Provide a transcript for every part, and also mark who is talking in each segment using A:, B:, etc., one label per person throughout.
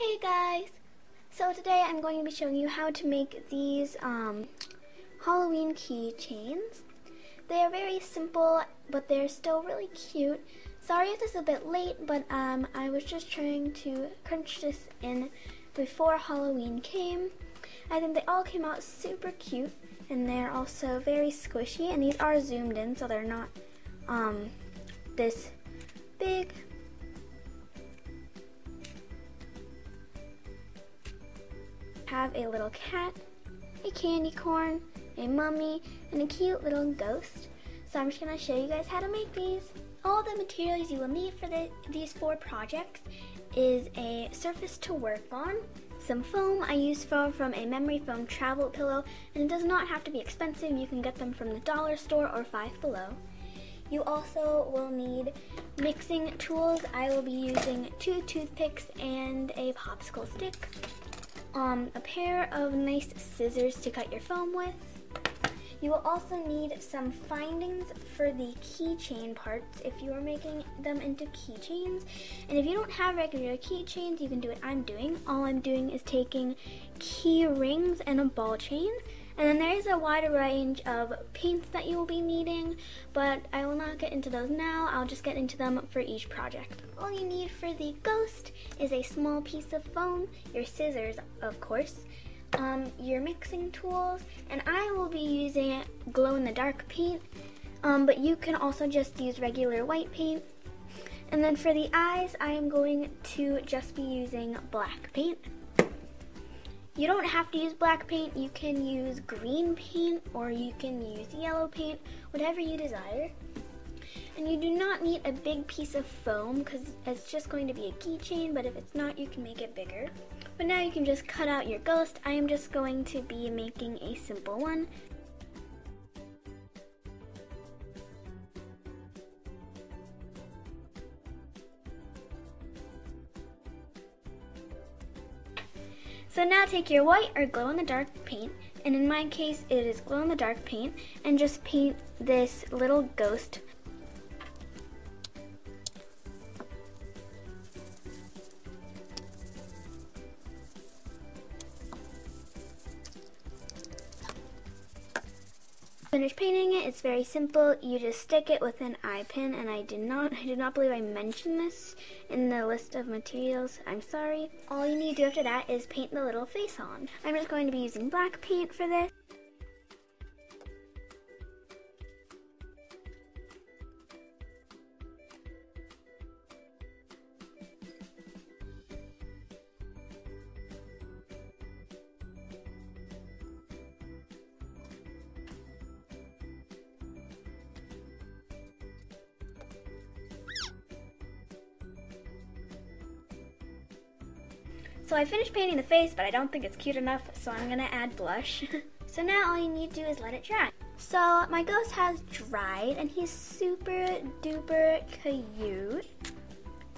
A: Hey guys! So today I'm going to be showing you how to make these Halloween keychains. They are very simple, but they're still really cute. Sorry if this is a bit late, but I was just trying to crunch this in before Halloween came. I think they all came out super cute, and they're also very squishy, and these are zoomed in, so they're not this big. Have a little cat, a candy corn, a mummy, and a cute little ghost. So I'm just going to show you guys how to make these. All the materials you will need for these 4 projects is a surface to work on, some foam. I use foam from a memory foam travel pillow, and it does not have to be expensive. You can get them from the dollar store or Five Below. You also will need mixing tools. I will be using 2 toothpicks and a popsicle stick. A pair of nice scissors to cut your foam with. You will also need some findings for the keychain parts if you are making them into keychains. And if you don't have regular keychains, you can do what I'm doing. All I'm doing is taking key rings and a ball chain. And then there is a wide range of paints that you will be needing, but I will not get into those now. I'll just get into them for each project. All you need for the ghost is a small piece of foam, your scissors, of course, your mixing tools, and I will be using glow-in-the-dark paint, but you can also just use regular white paint. And then for the eyes, I am going to just be using black paint. You don't have to use black paint. You can use green paint or you can use yellow paint, whatever you desire. And you do not need a big piece of foam because it's just going to be a keychain, but if it's not, you can make it bigger. But now you can just cut out your ghost. I am just going to be making a simple one. So now take your white or glow-in-the-dark paint, and in my case it is glow-in-the-dark paint, and just paint this little ghost. Finish painting it. It's very simple. You just stick it with an eye pin, and I did not believe I mentioned this in the list of materials. I'm sorry. All you need to do after that is paint the little face on. I'm just going to be using black paint for this. So I finished painting the face, but I don't think it's cute enough, so I'm gonna add blush. So now all you need to do is let it dry. So my ghost has dried, and he's super duper cute.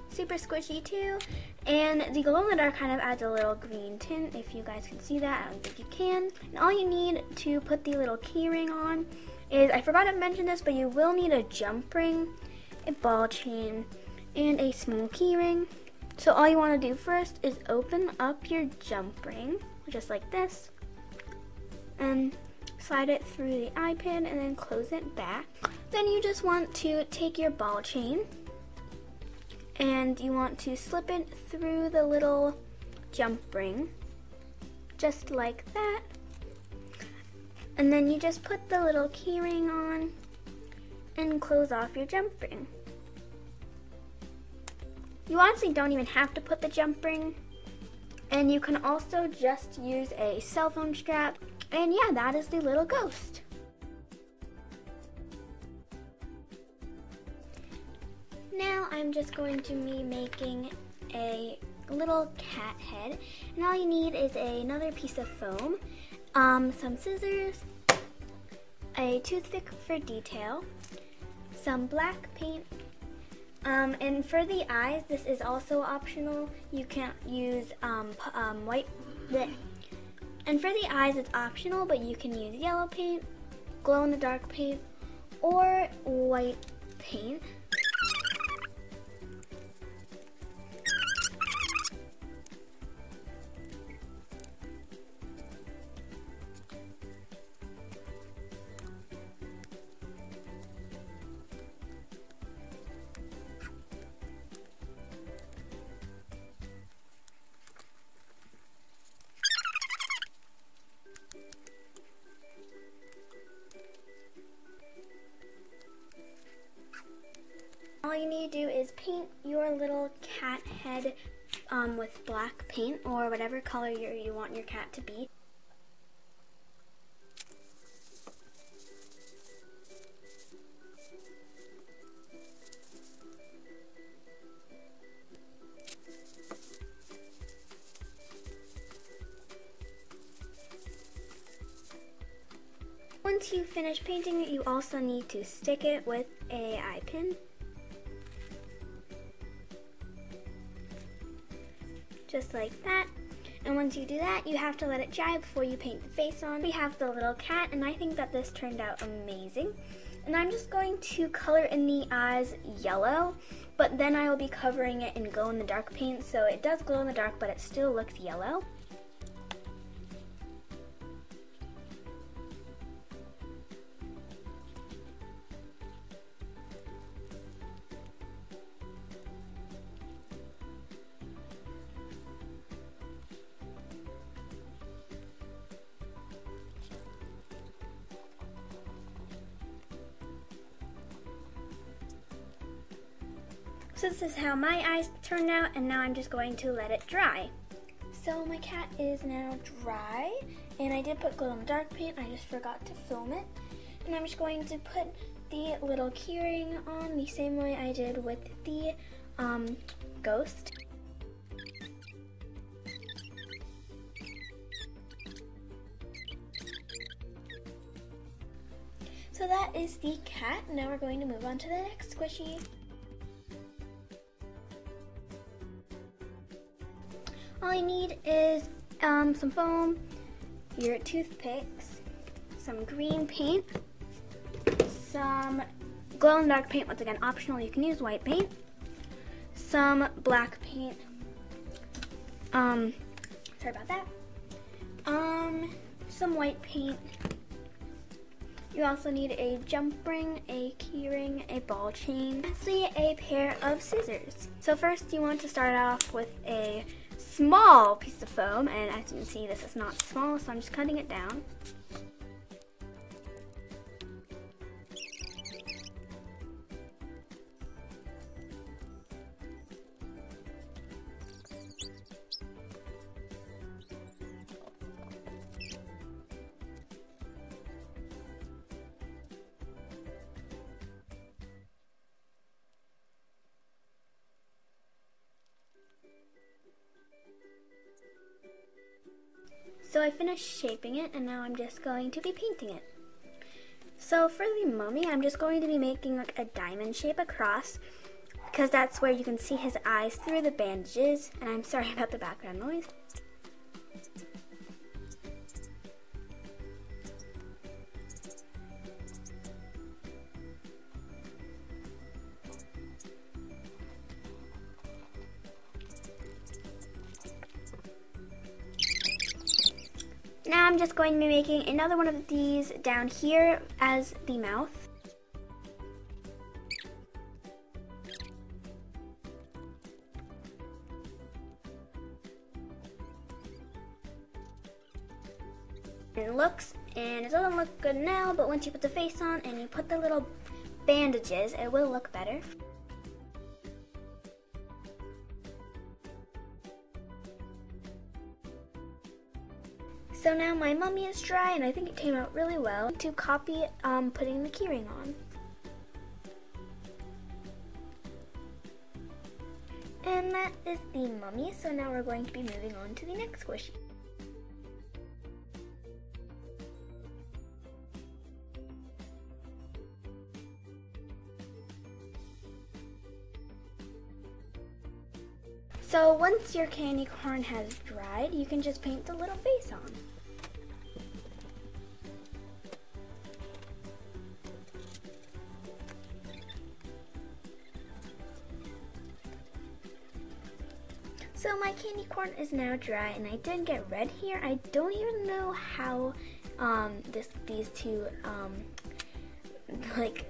A: Super squishy too. And the glow-in-the-dark kind of adds a little green tint, if you guys can see that. I don't think you can. And all you need to put the little key ring on is, I forgot to mention this, but you will need a jump ring, a ball chain, and a small key ring. So all you want to do first is open up your jump ring, just like this, and slide it through the eye pin and then close it back. Then you just want to take your ball chain and you want to slip it through the little jump ring, just like that. And then you just put the little key ring on and close off your jump ring. You honestly don't even have to put the jump ring, and you can also just use a cell phone strap, and yeah, that is the little ghost. Now I'm just going to be making a little cat head, and all you need is another piece of foam, some scissors, a toothpick for detail, some black paint, and for the eyes, this is also optional. You can't use white. Bleh. And for the eyes, it's optional, but you can use yellow paint, glow-in-the-dark paint, or white paint. painted with black paint or whatever color you want your cat to be. Once you finish painting it, you also need to stick it with a eye pin. Just like that. And once you do that, you have to let it dry before you paint the face on. We have the little cat, and I think that this turned out amazing. And I'm just going to color in the eyes yellow, but then I will be covering it in glow-in-the-dark paint, so it does glow in the dark, but it still looks yellow. So this is how my eyes turned out, and now I'm just going to let it dry. So my cat is now dry, and I did put glow-in-the-dark paint, I just forgot to film it. And I'm just going to put the little keyring on the same way I did with the ghost. So that is the cat. Now we're going to move on to the next squishy. All you need is some foam, your toothpicks, some green paint, some glow-in-the-dark paint, once again optional, you can use white paint, some black paint, sorry about that, some white paint. You also need a jump ring, a key ring, a ball chain, lastly a pair of scissors. So first you want to start off with a small piece of foam, and as you can see this is not small, so I'm just cutting it down. So I finished shaping it, and now I'm just going to be painting it. So for the mummy, I'm just going to be making like a diamond shape across, because that's where you can see his eyes through the bandages, and I'm sorry about the background noise. Now I'm just going to be making another one of these down here as the mouth. It looks, and it doesn't look good now, but once you put the face on and you put the little bandages, it will look better. So now my mummy is dry, and I think it came out really well. To copy putting the keyring on. And that is the mummy, so now we're going to be moving on to the next squishy. So once your candy corn has dried, you can just paint the little face on. So my candy corn is now dry, and I didn't get red here. I don't even know how these two like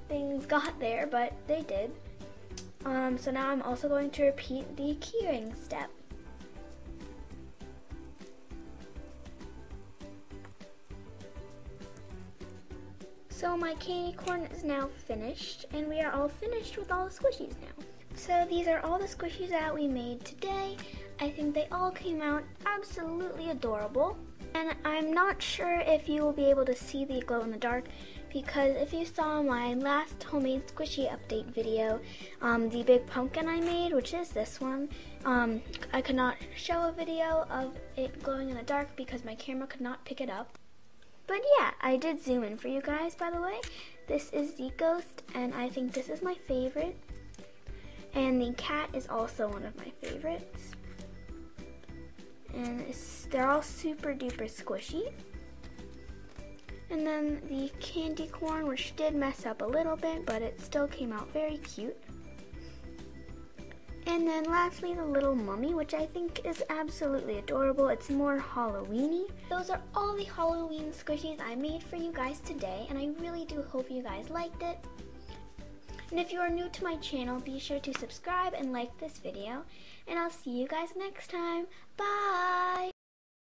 A: things got there, but they did. So now I'm also going to repeat the keyring step. So my candy corn is now finished, and we are all finished with all the squishies now. So these are all the squishies that we made today. I think they all came out absolutely adorable. And I'm not sure if you will be able to see the glow in the dark, because if you saw my last homemade squishy update video, the big pumpkin I made, which is this one, I could not show a video of it glowing in the dark because my camera could not pick it up. But yeah, I did zoom in for you guys, by the way. This is the ghost, and I think this is my favorite. And the cat is also one of my favorites. And they're all super duper squishy. And then the candy corn, which did mess up a little bit, but it still came out very cute. And then lastly, the little mummy, which I think is absolutely adorable. It's more Halloween-y. Those are all the Halloween squishies I made for you guys today, and I really do hope you guys liked it. And if you are new to my channel, be sure to subscribe and like this video, and I'll see you guys next time. Bye!